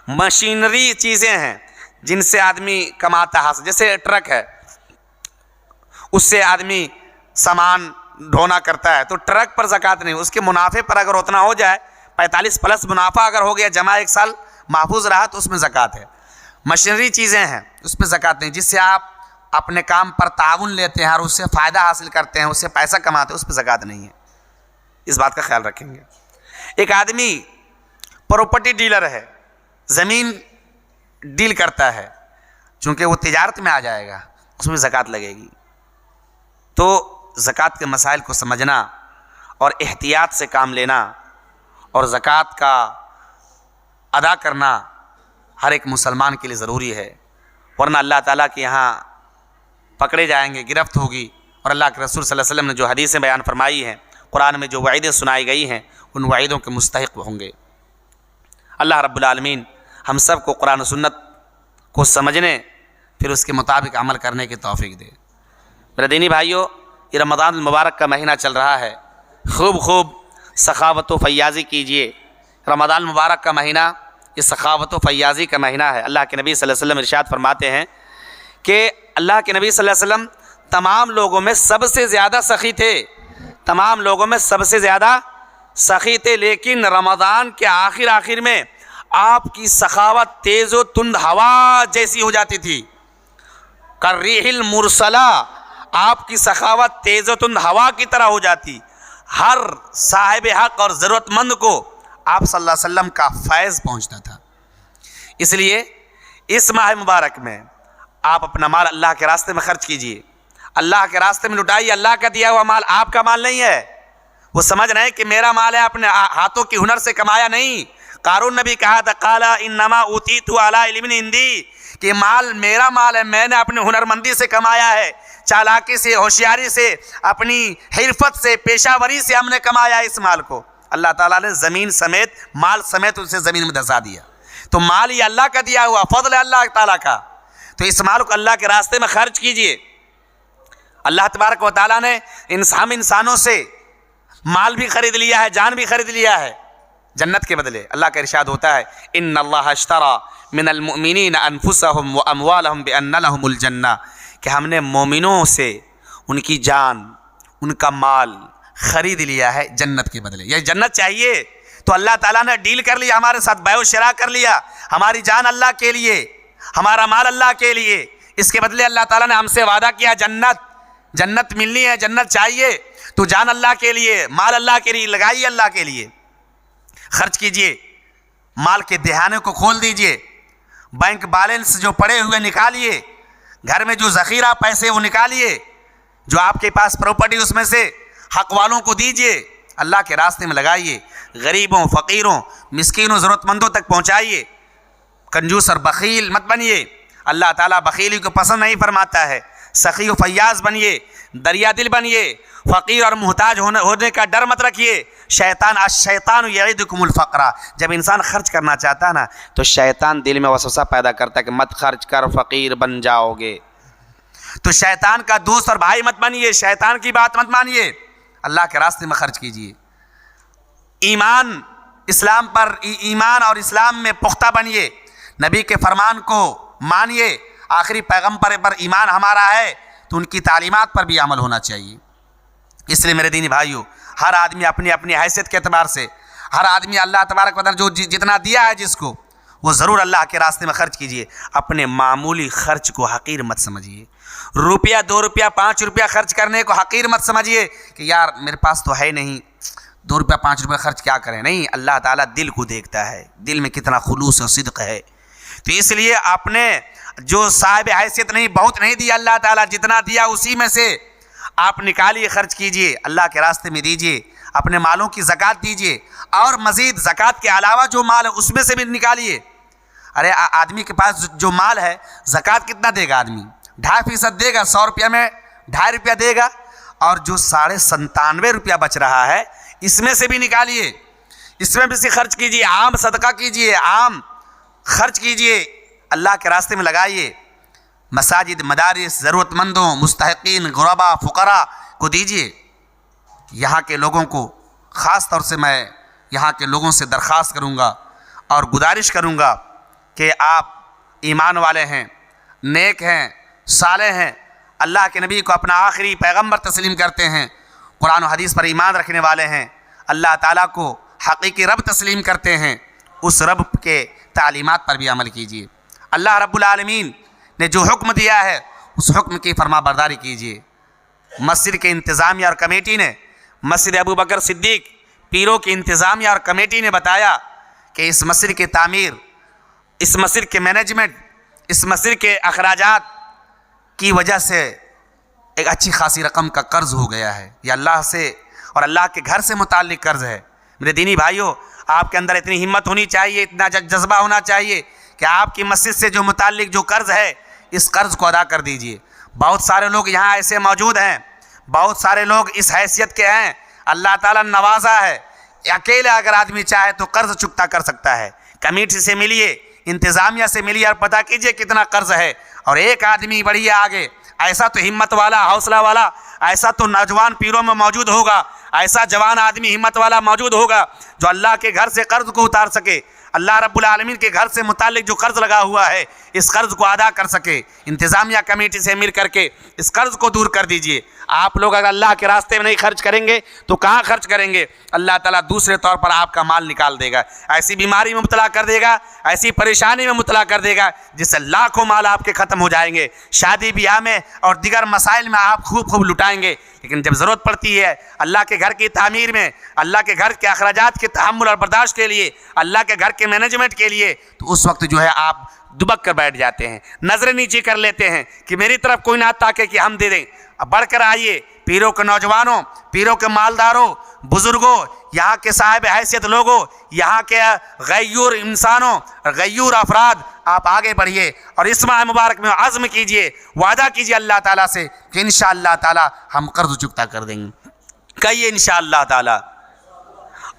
مشینری چیزیں ہیں جن سے آدمی کماتا ہے, جیسے ٹرک ہے, اس سے آدمی سامان ڈھونا کرتا ہے, تو ٹرک پر زکوٰۃ نہیں. اس کے منافع پر اگر اتنا ہو جائے, 45 پلس منافع اگر ہو گیا, جمع 1 سال محفوظ رہا, تو اس میں زکوٰۃ ہے. مشینری چیزیں ہیں اس پہ زکوٰۃ نہیں. جس سے آپ اپنے کام پر تعاون لیتے ہیں اور اس سے فائدہ حاصل کرتے ہیں, اس سے پیسہ کماتے ہیں, اس پہ زکوٰۃ نہیں ہے. اس بات کا خیال رکھیں گے. ایک آدمی پراپرٹی ڈیلر ہے, زمین ڈیل کرتا ہے, چونکہ وہ تجارت میں آ جائے گا, اس میں زکوٰۃ لگے گی. تو زکوٰۃ کے مسائل کو سمجھنا اور احتیاط سے کام لینا اور زکوٰۃ کا ادا کرنا ہر ایک مسلمان کے لیے ضروری ہے, ورنہ اللہ تعالیٰ کے یہاں پکڑے جائیں گے, گرفت ہوگی. اور اللہ کے رسول صلی اللہ علیہ وسلم نے جو حدیثیں بیان فرمائی ہیں, قرآن میں جو وعیدیں سنائی گئی ہیں, ان وعیدوں کے مستحق ہوں گے. اللہ رب العالمین ہم سب کو قرآن و سنت کو سمجھنے, پھر اس کے مطابق عمل کرنے کی توفیق دے. میرے دینی بھائیوں, یہ رمضان المبارک کا مہینہ چل رہا ہے, خوب سخاوت و فیاضی کیجیے. رمضان المبارک کا مہینہ یہ سخاوت و فیاضی کا مہینہ ہے. اللہ کے نبی صلی اللہ علیہ وسلم ارشاد فرماتے ہیں کہ اللہ کے نبی صلی اللہ علیہ وسلم تمام لوگوں میں سب سے زیادہ سخی تھے, تمام لوگوں میں سب سے زیادہ سخی تھے, لیکن رمضان کے آخر میں آپ کی سخاوت تیز و تند ہوا جیسی ہو جاتی تھی. کالریح المرسلہ, آپ کی سخاوت تیز و تند ہوا کی طرح ہو جاتی. ہر صاحب حق اور ضرورت مند کو آپ صلی اللہ علیہ وسلم کا فیض پہنچتا تھا. اس لیے اس ماہ مبارک میں آپ اپنا مال اللہ کے راستے میں خرچ کیجیے, اللہ کے راستے میں لٹائیے. اللہ کا دیا ہوا مال آپ کا مال نہیں ہے. وہ سمجھ رہے ہیں کہ میرا مال ہے, اپنے ہاتھوں کی ہنر سے کمایا نہیں. قارون نے بھی کہا تھا, قال انما اوتیت علی علم عندی, کہ مال میرا مال ہے, میں نے اپنے ہنرمندی سے کمایا ہے, چالاکی سے, ہوشیاری سے, اپنی حرفت سے, پیشہ وری سے ہم نے کمایا اس مال کو. اللہ تعالیٰ نے زمین سمیت, مال سمیت اسے زمین میں دھسا دیا. تو مال یہ اللہ کا دیا ہوا فضل ہے اللہ تعالیٰ کا. تو اس مال کو اللہ کے راستے میں خرچ کیجئے. اللہ تبارک و تعالیٰ نے ہم انسانوں سے مال بھی خرید لیا ہے, جان بھی خرید لیا ہے جنت کے بدلے. اللہ کا ارشاد ہوتا ہے, ان اللہ اشترى من المؤمنین انفسهم واموالهم بان لهم الجنہ, کہ ہم نے مومنوں سے ان کی جان, ان کا مال خرید لیا ہے جنت کے بدلے. یہ جنت چاہیے تو اللہ تعالیٰ نے ڈیل کر لیا ہمارے ساتھ, بیع و شراء کر لیا. ہماری جان اللہ کے لیے, ہمارا مال اللہ کے لیے, اس کے بدلے اللہ تعالیٰ نے ہم سے وعدہ کیا جنت ملنی ہے, جنت چاہیے تو جان اللہ کے لیے, مال اللہ کے لیے لگائیے, اللہ کے لیے خرچ کیجئے. مال کے دہانے کو کھول دیجئے, بینک بیلنس جو پڑے ہوئے نکالیے, گھر میں جو ذخیرہ پیسے وہ نکالیے, جو آپ کے پاس پراپرٹی اس میں سے حق والوں کو دیجئے, اللہ کے راستے میں لگائیے. غریبوں, فقیروں, مسکینوں, ضرورت مندوں تک پہنچائیے. کنجوس اور بخیل مت بنیے, اللہ تعالیٰ بخیلی کو پسند نہیں فرماتا ہے. سخی و فیاض بنیے, دریا دل بنیے, فقیر اور محتاج ہونے کا ڈر مت رکھیے. الشیطان یعدکم الفقر, جب انسان خرچ کرنا چاہتا ہے نا تو شیطان دل میں وسوسہ پیدا کرتا ہے کہ مت خرچ کر, فقیر بن جاؤ گے. تو شیطان کا دوست اور بھائی مت بنیے, شیطان کی بات مت مانیے, اللہ کے راستے میں خرچ کیجیے. ایمان اور اسلام میں پختہ بنیے, نبی کے فرمان کو مانیے. آخری پیغمبر پر ایمان ہمارا ہے تو ان کی تعلیمات پر بھی عمل ہونا چاہیے. اس لیے میرے دینی بھائیوں, ہر آدمی اپنی اپنی حیثیت کے اعتبار سے, ہر آدمی اللہ تبارک و تعالیٰ جو جتنا دیا ہے جس کو, وہ ضرور اللہ کے راستے میں خرچ کیجیے. اپنے معمولی خرچ کو حقیر مت سمجھیے. روپیہ 2 روپیہ 5 روپیہ خرچ کرنے کو حقیر مت سمجھیے کہ یار میرے پاس تو ہے نہیں, 2 روپیہ 5 روپیہ خرچ کیا کریں. نہیں، اللہ تعالیٰ دل کو دیکھتا ہے، دل میں کتنا خلوص اور صدق ہے. تو اس لیے آپ نے جو صاحب حیثیت نہیں، بہت نہیں دیا اللہ تعالیٰ، جتنا دیا اسی میں سے آپ نکالیے، خرچ کیجئے، اللہ کے راستے میں دیجئے، اپنے مالوں کی زکوٰۃ دیجئے، اور مزید زکوٰۃ کے علاوہ جو مال ہے اس میں سے بھی نکالیے. ارے آدمی کے پاس جو مال ہے، زکوٰۃ کتنا دے گا آدمی؟ 2.5% دے گا. 100 روپیہ میں 2.5 روپیہ دے گا، اور جو 97.5 روپیہ بچ رہا ہے اس میں سے بھی نکالیے، اس میں بھی سے خرچ کیجئے، عام صدقہ کیجئے، عام خرچ کیجئے، اللہ کے راستے میں لگائیے. مساجد، مدارس، ضرورت مندوں، مستحقین، غربا، فقراء کو دیجئے. یہاں کے لوگوں کو، خاص طور سے میں یہاں کے لوگوں سے درخواست کروں گا اور گزارش کروں گا کہ آپ ایمان والے ہیں، نیک ہیں، صالح ہیں، اللہ کے نبی کو اپنا آخری پیغمبر تسلیم کرتے ہیں، قرآن و حدیث پر ایمان رکھنے والے ہیں، اللہ تعالیٰ کو حقیقی رب تسلیم کرتے ہیں، اس رب کے تعلیمات پر بھی عمل کیجیے. اللہ رب العالمین نے جو حکم دیا ہے اس حکم کی فرما برداری کیجیے. مسجد کے انتظامیہ اور کمیٹی نے، مسجد ابو بکر صدیق پیروں کی انتظامیہ اور کمیٹی نے بتایا کہ اس مسجد کی تعمیر، اس مسجد کے مینجمنٹ، اس مسجد کے اخراجات کی وجہ سے ایک اچھی خاصی رقم کا قرض ہو گیا ہے. یہ اللہ سے اور اللہ کے گھر سے متعلق قرض ہے. میرے دینی بھائیوں، آپ کے اندر اتنی ہمت ہونی چاہیے، اتنا جذبہ ہونا چاہیے کہ آپ کی مسجد سے جو متعلق جو قرض ہے اس قرض کو ادا کر دیجئے. بہت سارے لوگ یہاں ایسے موجود ہیں، بہت سارے لوگ اس حیثیت کے ہیں، اللہ تعالیٰ نوازا ہے، اکیلے اگر آدمی چاہے تو قرض چکتا کر سکتا ہے. کمیٹی سے ملیے، انتظامیہ سے ملیے اور پتہ کیجئے کتنا قرض ہے، اور ایک آدمی بڑھیے آگے. ایسا تو ہمت والا، حوصلہ والا، ایسا تو نوجوان پیروں میں موجود ہوگا، ایسا جوان آدمی ہمت والا موجود ہوگا جو اللہ کے گھر سے قرض کو اتار سکے، اللہ رب العالمین کے گھر سے متعلق جو قرض لگا ہوا ہے اس قرض کو ادا کر سکے. انتظامیہ کمیٹی سے مل کر کے اس قرض کو دور کر دیجئے. آپ لوگ اگر اللہ کے راستے میں نہیں خرچ کریں گے تو کہاں خرچ کریں گے؟ اللہ تعالیٰ دوسرے طور پر آپ کا مال نکال دے گا، ایسی بیماری میں مبتلا کر دے گا، ایسی پریشانی میں مبتلا کر دے گا جس سے لاکھوں مال آپ کے ختم ہو جائیں گے. شادی بیاہ میں اور دیگر مسائل میں آپ خوب لٹائیں گے، لیکن جب ضرورت پڑتی ہے اللہ کے گھر کی تعمیر میں، اللہ کے گھر کے اخراجات کے تحمل اور برداشت کے لیے، اللہ کے گھر کے مینجمنٹ کے لیے، تو اس وقت جو ہے آپ دبک کر بیٹھ جاتے ہیں، نظریں نیچے کر لیتے ہیں کہ میری طرف کوئی نہ تاکے کہ ہم دے دیں. اب بڑھ کر آئیے، پیروں کے نوجوانوں، پیروں کے مالداروں، بزرگوں، یہاں کے صاحب حیثیت لوگوں، یہاں کے غیور انسانوں، غیور افراد، آپ آگے بڑھیے اور اس ماہ مبارک میں عزم کیجئے، وعدہ کیجئے اللہ تعالیٰ سے کہ انشاءاللہ تعالیٰ ہم قرض چکتا کر دیں گے. کہیے انشاءاللہ تعالیٰ.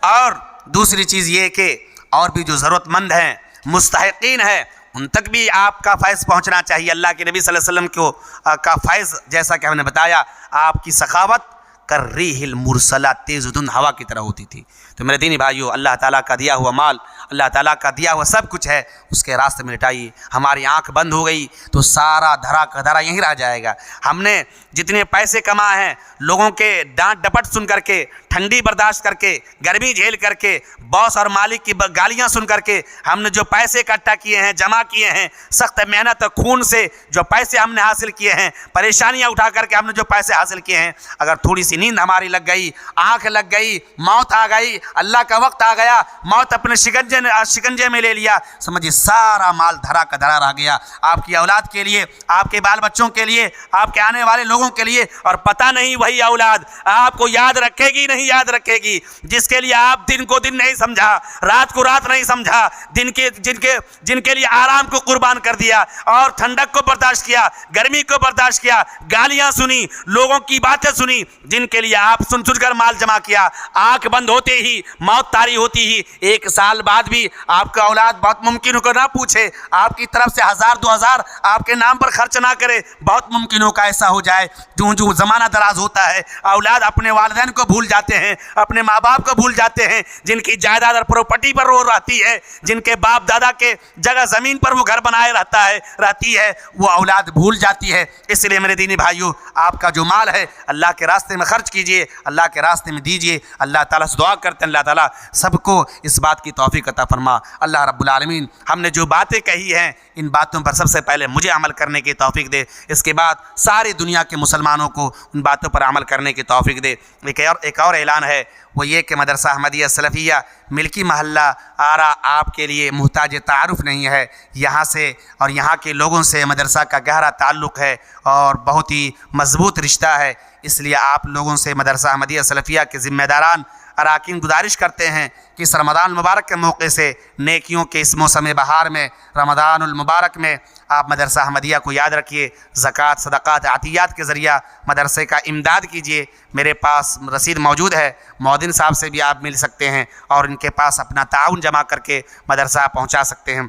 اور دوسری چیز یہ کہ اور بھی جو ضرورت مند ہیں، مستحقین ہیں، ان تک بھی آپ کا فیض پہنچنا چاہیے. اللہ کے نبی صلی اللہ علیہ وسلم کا فیض، جیسا کہ ہم نے بتایا، آپ کی سخاوت کالریح المرسلہ، تیز دھند ہوا کی طرح ہوتی تھی. تو میرے دینی بھائیو، اللہ تعالیٰ کا دیا ہوا مال، اللہ تعالیٰ کا دیا ہوا سب کچھ ہے، اس کے راستے میں لٹائیے. ہماری آنکھ بند ہو گئی تو سارا دھرا کا دھرا یہیں رہ جائے گا. ہم نے جتنے پیسے کمائے ہیں، لوگوں کے ڈانٹ ڈپٹ سن کر کے، ٹھنڈی برداشت کر کے، گرمی جھیل کر کے، باس اور مالک کی گالیاں سن کر کے، ہم نے جو پیسے اکٹھا کیے ہیں، جمع کیے ہیں، سخت محنت اور خون سے جو پیسے ہم نے حاصل کیے ہیں، پریشانیاں اٹھا کر کے ہم نے جو پیسے حاصل کیے ہیں، اگر تھوڑی سی نیند ہماری لگ گئی، آنکھ لگ گئی، موت آ گئی، اللہ کا وقت آ گیا، موت اپنے شکنجے میں لے لیا، سمجھیے سارا مال دھرا کا دھرا رہ گیا. آپ کی اولاد کے لیے، آپ کے بال بچوں کے لیے، آپ کے آنے والے لوگوں کے لیے. اور پتہ نہیں وہی اولاد آپ کو یاد رکھے گی نہیں یاد رکھے گی، جس کے لیے آپ دن کو دن نہیں سمجھا، رات کو رات نہیں سمجھا، جن کے لیے آرام کو قربان کر دیا اور ٹھنڈک کو برداشت کیا، گرمی کو برداشت کیا، گالیاں سنی، لوگوں کی باتیں سنی، جن کے لیے آپ سن کر مال جمع کیا. آنکھ بند ہوتے ہی، موت طاری ہوتی ہی، 1 سال بعد بھی آپ کا اولاد بہت ممکن ہو کر نہ پوچھے، آپ کی طرف سے 1000-2000 آپ کے نام پر خرچ نہ کرے. بہت ممکن ہو کہ ایسا ہو جائے. جو زمانہ دراز ہوتا ہے، اولاد اپنے والدین کو بھول جاتے ہیں، اپنے ماں باپ کو بھول جاتے ہیں، جن کی جائیداد اور پراپرٹی پر وہ رہتی ہے، جن کے باپ دادا کے جگہ زمین پر وہ گھر بنائے رہتی ہے، وہ اولاد بھول جاتی ہے. اس لیے میرے دینی بھائیوں، آپ کا جو مال ہے اللہ کے راستے میں خرچ کیجئے، اللہ کے راستے میں دیجئے. اللہ تعالیٰ سے دعا کرتے ہیں اللہ تعالیٰ سب کو اس بات کی توفیق عطا فرما۔ اللہ رب العالمین ہم نے جو باتیں کہی ہیں ان باتوں پر سب سے پہلے مجھے عمل کرنے کی توفیق دے، اس کے بعد ساری دنیا کے مسلمانوں کو ان باتوں پر عمل کرنے کی توفیق دے۔ ایک اور اعلان ہے، وہ یہ کہ مدرسہ احمدیہ سلفیہ ملکی محلہ آرا آپ کے لیے محتاج تعارف نہیں ہے۔ یہاں سے اور یہاں کے لوگوں سے مدرسہ کا گہرا تعلق ہے اور بہت ہی مضبوط رشتہ ہے، اس لیے آپ لوگوں سے مدرسہ احمدیہ سلفیہ کے ذمہ داران اراکین گزارش کرتے ہیں کہ اس رمضان المبارک کے موقع سے، نیکیوں کے اس موسم بہار میں، رمضان المبارک میں آپ مدرسہ احمدیہ کو یاد رکھیے، زکوٰۃ، صدقات، عطیات کے ذریعہ مدرسے کا امداد کیجیے۔ میرے پاس رسید موجود ہے، مؤذن صاحب سے بھی آپ مل سکتے ہیں اور ان کے پاس اپنا تعاون جمع کر کے مدرسہ پہنچا سکتے ہیں۔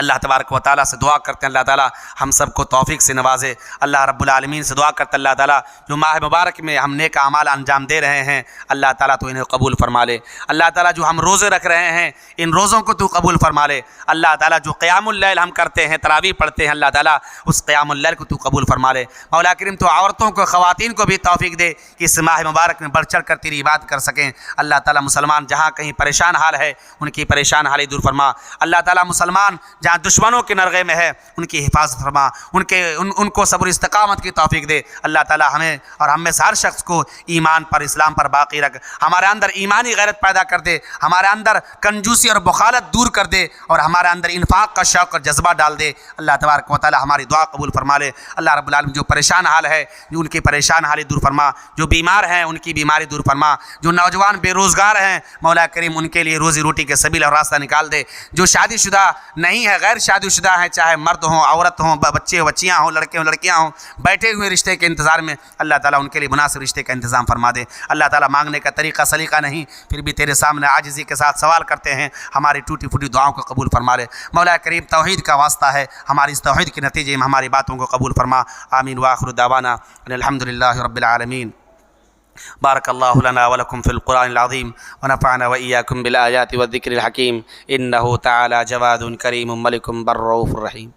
اللہ تبارک و تعالیٰ سے دعا کرتے ہیں اللہ تعالیٰ ہم سب کو توفیق سے نوازے۔ اللہ رب العالمین سے دعا کرتے ہیں اللہ تعالیٰ جو ماہ مبارک میں ہم نیک اعمال انجام دے رہے ہیں اللہ تعالیٰ تو انہیں قبول فرما لے۔ اللہ تعالیٰ جو ہم روزے رکھ رہے ہیں ان روزوں کو تو قبول فرما لے۔ اللہ تعالیٰ جو قیام اللیل ہم کرتے ہیں، تراویح پڑھتے ہیں، اللہ تعالیٰ اس قیام اللیل کو تو قبول فرما لے۔ مولا کریم تو عورتوں کو، خواتین کو بھی توفیق دے کہ اس ماہ مبارک میں بڑھ چڑھ کر تیری عبادت کر سکیں۔ اللہ تعالیٰ مسلمان جہاں کہیں پریشان حال ہے ان کی پریشان حالی دور فرما۔ اللہ تعالیٰ مسلمان جہاں دشمنوں کے نرغے میں ہے ان کی حفاظت فرما، ان کو صبر استقامت کی توفیق دے۔ اللہ تعالیٰ ہمیں اور ہم میں سے ہر شخص کو ایمان پر، اسلام پر باقی رکھ، ہمارے اندر ایمانی غیرت پیدا کر دے، ہمارے اندر کنجوسی اور بخالت دور کر دے اور ہمارے اندر انفاق کا شوق اور جذبہ ڈال دے۔ اللہ تبارک و تعالیٰ ہماری دعا قبول فرما لے۔ اللہ رب العالمین جو پریشان حال ہے جو ان کی پریشان حالی دور فرما، جو بیمار ہیں ان کی بیماری دور فرما، جو نوجوان بے روزگار ہیں مولا کریم ان کے لیے روزی روٹی کے سبیل اور راستہ نکال دے، جو شادی شدہ نہیں ہے، غیر شادی شدہ ہیں، چاہے مرد ہوں، عورت ہوں، بچے بچیاں ہوں، لڑکے ہوں، لڑکیاں ہوں، بیٹھے ہوئے رشتے کے انتظار میں، اللہ تعالیٰ ان کے لیے مناسب رشتے کا انتظام فرما دے۔ اللہ تعالیٰ مانگنے کا طریقہ سلیقہ نہیں، پھر بھی تیرے سامنے عاجزی کے ساتھ سوال کرتے ہیں، ہماری ٹوٹی پھوٹی دعاؤں کو قبول فرما لے۔ مولا کریم توحید کا واسطہ ہے، ہماری اس توحید کے نتیجے میں ہماری باتوں کو قبول فرما۔ آمین وآخر دعوانا ان الحمد للہ رب العالمین۔ بارك الله لنا ولكم في القرآن العظيم ونفعنا وإياكم بالآيات والذكر الحكيم إنه تعالى جواد كريم ملك بر رؤوف رحيم۔